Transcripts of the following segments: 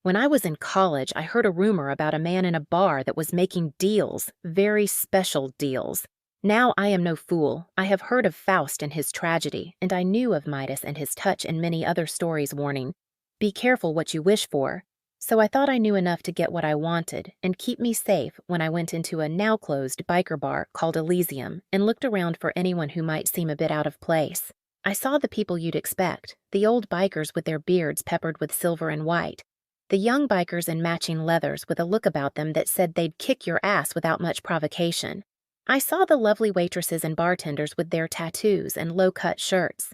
When I was in college, I heard a rumor about a man in a bar that was making deals, very special deals. Now I am no fool. I have heard of Faust and his tragedy, and I knew of Midas and his touch and many other stories warning, "Be careful what you wish for." So I thought I knew enough to get what I wanted and keep me safe when I went into a now-closed biker bar called Elysium and looked around for anyone who might seem a bit out of place. I saw the people you'd expect, the old bikers with their beards peppered with silver and white, the young bikers in matching leathers with a look about them that said they'd kick your ass without much provocation. I saw the lovely waitresses and bartenders with their tattoos and low-cut shirts.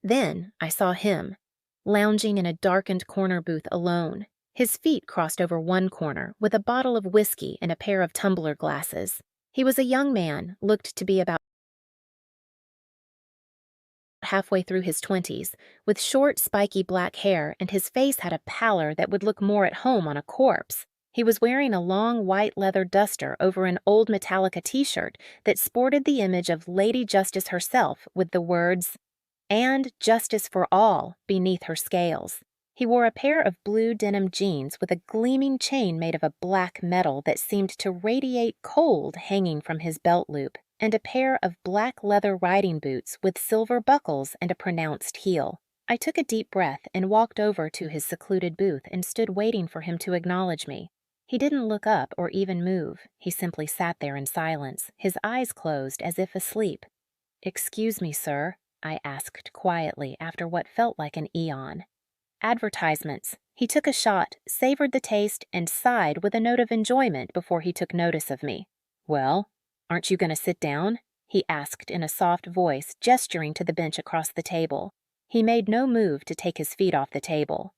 Then I saw him, lounging in a darkened corner booth alone, his feet crossed over one corner with a bottle of whiskey and a pair of tumbler glasses. He was a young man, looked to be about halfway through his 20s, with short, spiky black hair, and his face had a pallor that would look more at home on a corpse. He was wearing a long white leather duster over an old Metallica t-shirt that sported the image of Lady Justice herself with the words, "And justice for all," beneath her scales. He wore a pair of blue denim jeans with a gleaming chain made of a black metal that seemed to radiate cold hanging from his belt loop, and a pair of black leather riding boots with silver buckles and a pronounced heel. I took a deep breath and walked over to his secluded booth and stood waiting for him to acknowledge me. He didn't look up or even move. He simply sat there in silence, his eyes closed as if asleep. "Excuse me, sir," I asked quietly after what felt like an eon. "Advertisements." He took a shot, savored the taste, and sighed with a note of enjoyment before he took notice of me. "Well, aren't you going to sit down?" he asked in a soft voice, gesturing to the bench across the table. He made no move to take his feet off the table.